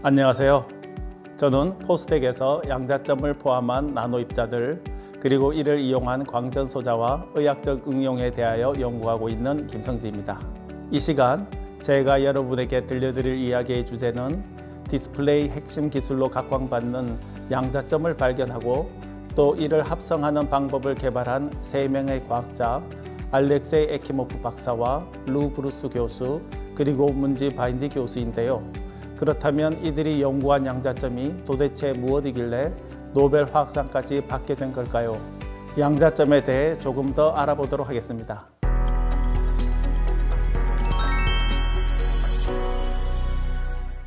안녕하세요. 저는 포스텍에서 양자점을 포함한 나노 입자들 그리고 이를 이용한 광전 소자와 의학적 응용에 대하여 연구하고 있는 김성지입니다. 이 시간 제가 여러분에게 들려드릴 이야기의 주제는 디스플레이 핵심 기술로 각광받는 양자점을 발견하고 또 이를 합성하는 방법을 개발한 3명의 과학자 알렉세이 에키모프 박사와 루 브루스 교수 그리고 문지 바인디 교수인데요. 그렇다면 이들이 연구한 양자점이 도대체 무엇이길래 노벨 화학상까지 받게 된 걸까요? 양자점에 대해 조금 더 알아보도록 하겠습니다.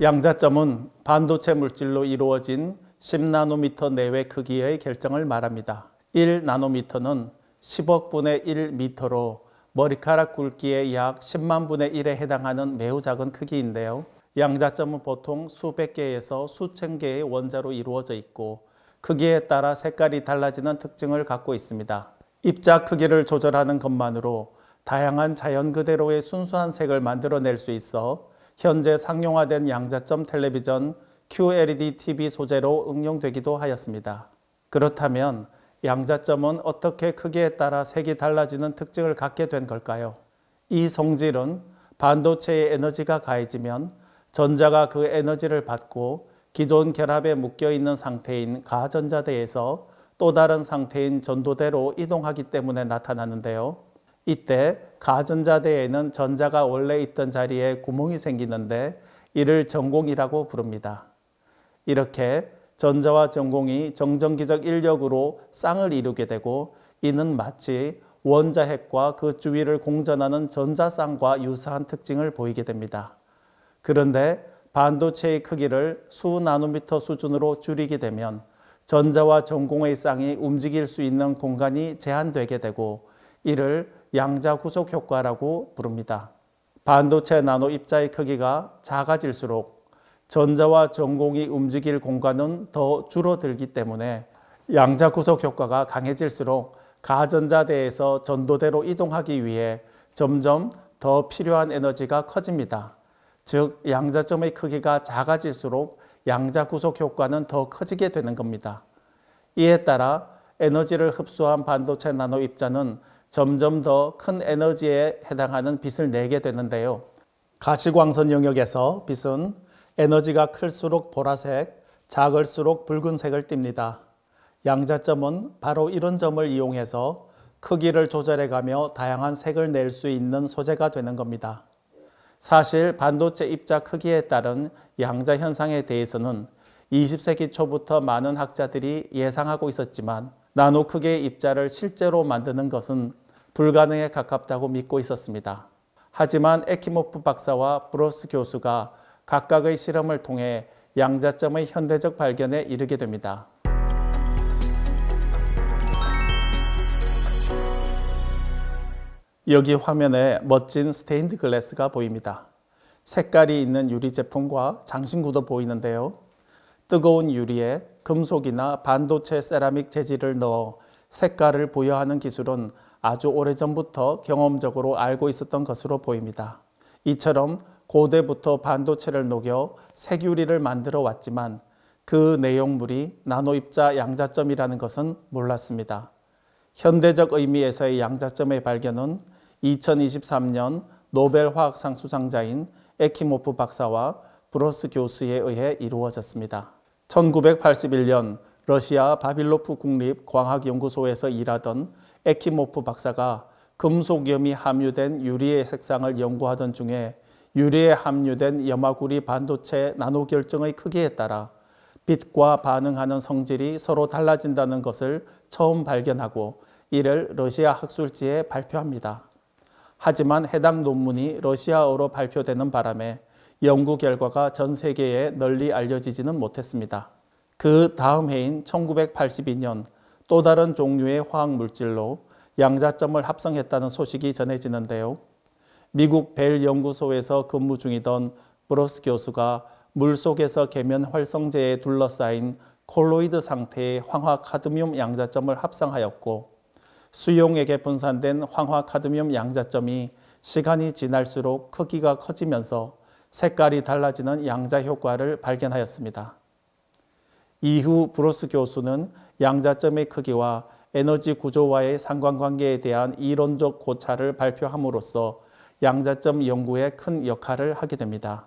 양자점은 반도체 물질로 이루어진 10나노미터 내외 크기의 결정을 말합니다. 1나노미터는 10억 분의 1미터로 머리카락 굵기의 약 10만 분의 1에 해당하는 매우 작은 크기인데요. 양자점은 보통 수백 개에서 수천 개의 원자로 이루어져 있고 크기에 따라 색깔이 달라지는 특징을 갖고 있습니다. 입자 크기를 조절하는 것만으로 다양한 자연 그대로의 순수한 색을 만들어낼 수 있어 현재 상용화된 양자점 텔레비전 QLED TV 소재로 응용되기도 하였습니다. 그렇다면 양자점은 어떻게 크기에 따라 색이 달라지는 특징을 갖게 된 걸까요? 이 성질은 반도체의 에너지가 가해지면 전자가 그 에너지를 받고 기존 결합에 묶여있는 상태인 가전자대에서 또 다른 상태인 전도대로 이동하기 때문에 나타나는데요. 이때 가전자대에는 전자가 원래 있던 자리에 구멍이 생기는데 이를 전공이라고 부릅니다. 이렇게 전자와 전공이 정전기적 인력으로 쌍을 이루게 되고 이는 마치 원자핵과 그 주위를 공전하는 전자쌍과 유사한 특징을 보이게 됩니다. 그런데 반도체의 크기를 수나노미터 수준으로 줄이게 되면 전자와 전공의 쌍이 움직일 수 있는 공간이 제한되게 되고 이를 양자구속 효과라고 부릅니다. 반도체 나노 입자의 크기가 작아질수록 전자와 전공이 움직일 공간은 더 줄어들기 때문에 양자구속 효과가 강해질수록 가전자대에서 전도대로 이동하기 위해 점점 더 필요한 에너지가 커집니다. 즉 양자점의 크기가 작아질수록 양자구속 효과는 더 커지게 되는 겁니다. 이에 따라 에너지를 흡수한 반도체 나노 입자는 점점 더 큰 에너지에 해당하는 빛을 내게 되는데요. 가시광선 영역에서 빛은 에너지가 클수록 보라색, 작을수록 붉은색을 띱니다. 양자점은 바로 이런 점을 이용해서 크기를 조절해가며 다양한 색을 낼 수 있는 소재가 되는 겁니다. 사실 반도체 입자 크기에 따른 양자 현상에 대해서는 20세기 초부터 많은 학자들이 예상하고 있었지만 나노 크기의 입자를 실제로 만드는 것은 불가능에 가깝다고 믿고 있었습니다. 하지만 에키모프 박사와 브로스 교수가 각각의 실험을 통해 양자점의 현대적 발견에 이르게 됩니다. 여기 화면에 멋진 스테인드 글래스가 보입니다. 색깔이 있는 유리 제품과 장신구도 보이는데요. 뜨거운 유리에 금속이나 반도체 세라믹 재질을 넣어 색깔을 부여하는 기술은 아주 오래전부터 경험적으로 알고 있었던 것으로 보입니다. 이처럼 고대부터 반도체를 녹여 색유리를 만들어 왔지만 그 내용물이 나노입자 양자점이라는 것은 몰랐습니다. 현대적 의미에서의 양자점의 발견은 2023년 노벨 화학상 수상자인 에키모프 박사와 브로스 교수에 의해 이루어졌습니다. 1981년 러시아 바빌로프 국립광학연구소에서 일하던 에키모프 박사가 금속염이 함유된 유리의 색상을 연구하던 중에 유리에 함유된 염화구리 반도체 나노 결정의 크기에 따라 빛과 반응하는 성질이 서로 달라진다는 것을 처음 발견하고 이를 러시아 학술지에 발표합니다. 하지만 해당 논문이 러시아어로 발표되는 바람에 연구 결과가 전 세계에 널리 알려지지는 못했습니다. 그 다음 해인 1982년 또 다른 종류의 화학물질로 양자점을 합성했다는 소식이 전해지는데요. 미국 벨 연구소에서 근무 중이던 브로스 교수가 물속에서 계면 활성제에 둘러싸인 콜로이드 상태의 황화 카드뮴 양자점을 합성하였고 수용액에 분산된 황화 카드뮴 양자점이 시간이 지날수록 크기가 커지면서 색깔이 달라지는 양자 효과를 발견하였습니다. 이후 브루스 교수는 양자점의 크기와 에너지 구조와의 상관관계에 대한 이론적 고찰을 발표함으로써 양자점 연구에 큰 역할을 하게 됩니다.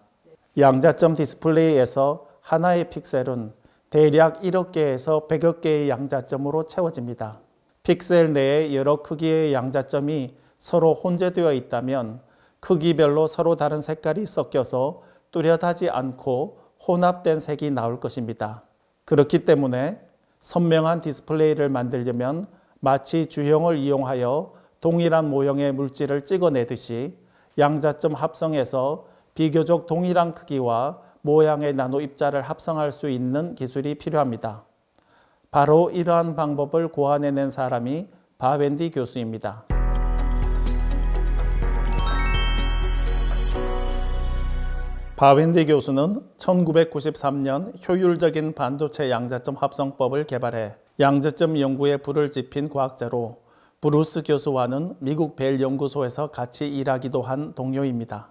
양자점 디스플레이에서 하나의 픽셀은 대략 1억 개에서 100억 개의 양자점으로 채워집니다. 픽셀 내에 여러 크기의 양자점이 서로 혼재되어 있다면 크기별로 서로 다른 색깔이 섞여서 뚜렷하지 않고 혼합된 색이 나올 것입니다. 그렇기 때문에 선명한 디스플레이를 만들려면 마치 주형을 이용하여 동일한 모형의 물질을 찍어내듯이 양자점 합성해서 비교적 동일한 크기와 모양의 나노 입자를 합성할 수 있는 기술이 필요합니다. 바로 이러한 방법을 고안해낸 사람이 바웬디 교수입니다. 바웬디 교수는 1993년 효율적인 반도체 양자점 합성법을 개발해 양자점 연구에 불을 지핀 과학자로 브루스 교수와는 미국 벨 연구소에서 같이 일하기도 한 동료입니다.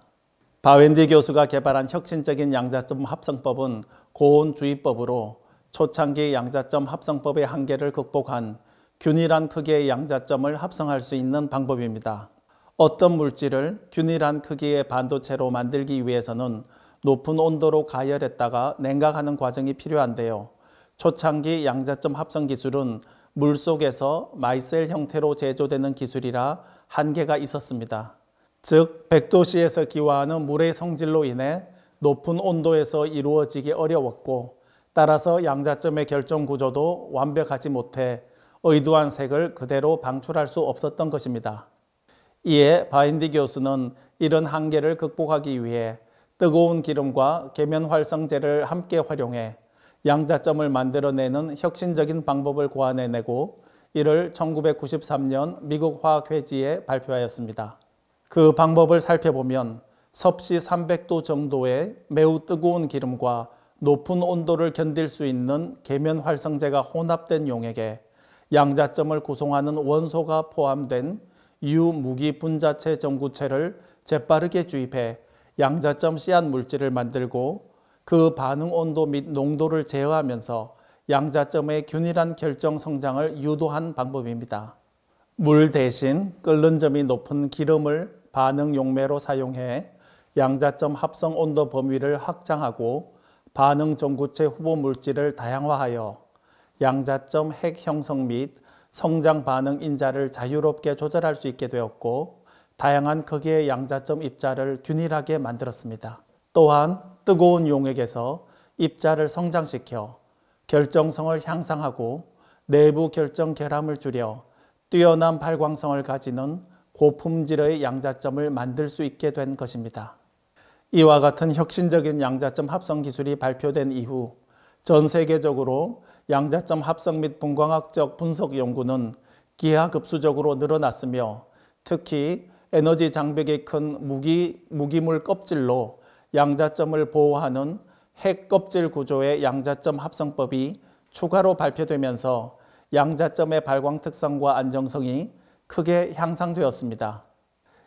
바웬디 교수가 개발한 혁신적인 양자점 합성법은 고온주의법으로 초창기 양자점 합성법의 한계를 극복한 균일한 크기의 양자점을 합성할 수 있는 방법입니다. 어떤 물질을 균일한 크기의 반도체로 만들기 위해서는 높은 온도로 가열했다가 냉각하는 과정이 필요한데요. 초창기 양자점 합성 기술은 물속에서 마이셀 형태로 제조되는 기술이라 한계가 있었습니다. 즉 100도씨에서 기화하는 물의 성질로 인해 높은 온도에서 이루어지기 어려웠고 따라서 양자점의 결정 구조도 완벽하지 못해 의도한 색을 그대로 방출할 수 없었던 것입니다. 이에 바웬디 교수는 이런 한계를 극복하기 위해 뜨거운 기름과 계면 활성제를 함께 활용해 양자점을 만들어내는 혁신적인 방법을 고안해내고 이를 1993년 미국 화학회지에 발표하였습니다. 그 방법을 살펴보면 섭씨 300도 정도의 매우 뜨거운 기름과 높은 온도를 견딜 수 있는 계면 활성제가 혼합된 용액에 양자점을 구성하는 원소가 포함된 유무기 분자체 전구체를 재빠르게 주입해 양자점 씨앗 물질을 만들고 그 반응 온도 및 농도를 제어하면서 양자점의 균일한 결정 성장을 유도한 방법입니다. 물 대신 끓는 점이 높은 기름을 반응 용매로 사용해 양자점 합성 온도 범위를 확장하고 반응 전구체 후보 물질을 다양화하여 양자점 핵 형성 및 성장 반응 인자를 자유롭게 조절할 수 있게 되었고 다양한 크기의 양자점 입자를 균일하게 만들었습니다. 또한 뜨거운 용액에서 입자를 성장시켜 결정성을 향상하고 내부 결정 결함을 줄여 뛰어난 발광성을 가지는 고품질의 양자점을 만들 수 있게 된 것입니다. 이와 같은 혁신적인 양자점 합성 기술이 발표된 이후 전 세계적으로 양자점 합성 및 분광학적 분석 연구는 기하급수적으로 늘어났으며 특히 에너지 장벽이 큰 무기물 껍질로 양자점을 보호하는 핵 껍질 구조의 양자점 합성법이 추가로 발표되면서 양자점의 발광 특성과 안정성이 크게 향상되었습니다.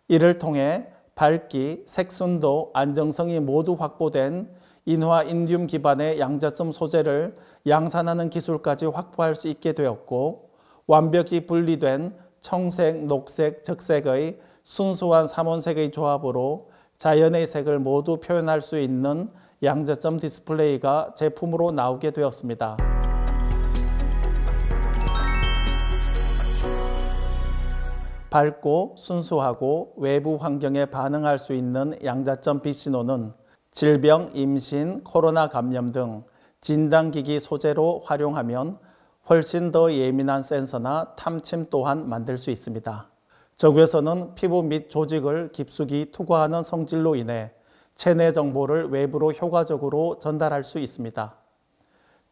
이를 통해 밝기, 색순도, 안정성이 모두 확보된 인화 인듐 기반의 양자점 소재를 양산하는 기술까지 확보할 수 있게 되었고 완벽히 분리된 청색, 녹색, 적색의 순수한 삼원색의 조합으로 자연의 색을 모두 표현할 수 있는 양자점 디스플레이가 제품으로 나오게 되었습니다. 밝고 순수하고 외부 환경에 반응할 수 있는 양자점 빛신호는 질병, 임신, 코로나 감염 등 진단기기 소재로 활용하면 훨씬 더 예민한 센서나 탐침 또한 만들 수 있습니다. 적외선은 피부 및 조직을 깊숙이 투과하는 성질로 인해 체내 정보를 외부로 효과적으로 전달할 수 있습니다.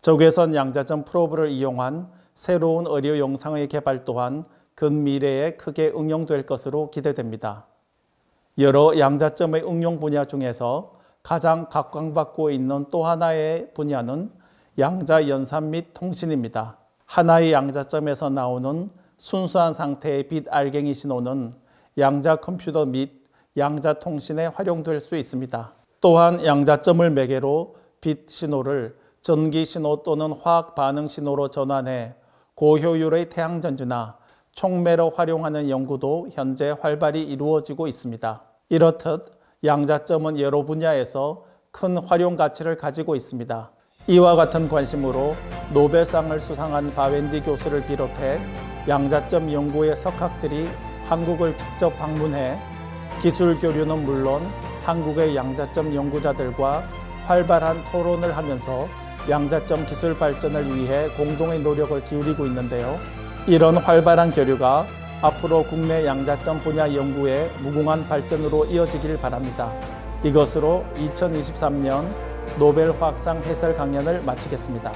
적외선 양자점 프로브를 이용한 새로운 의료 영상의 개발 또한 근미래에 크게 응용될 것으로 기대됩니다. 여러 양자점의 응용 분야 중에서 가장 각광받고 있는 또 하나의 분야는 양자 연산 및 통신입니다. 하나의 양자점에서 나오는 순수한 상태의 빛 알갱이 신호는 양자 컴퓨터 및 양자 통신에 활용될 수 있습니다. 또한 양자점을 매개로 빛 신호를 전기 신호 또는 화학 반응 신호로 전환해 고효율의 태양전지나 촉매로 활용하는 연구도 현재 활발히 이루어지고 있습니다. 이렇듯 양자점은 여러 분야에서 큰 활용 가치를 가지고 있습니다. 이와 같은 관심으로 노벨상을 수상한 바웬디 교수를 비롯해 양자점 연구의 석학들이 한국을 직접 방문해 기술 교류는 물론 한국의 양자점 연구자들과 활발한 토론을 하면서 양자점 기술 발전을 위해 공동의 노력을 기울이고 있는데요. 이런 활발한 교류가 앞으로 국내 양자점 분야 연구의 무궁한 발전으로 이어지길 바랍니다. 이것으로 2023년 노벨 화학상 해설 강연을 마치겠습니다.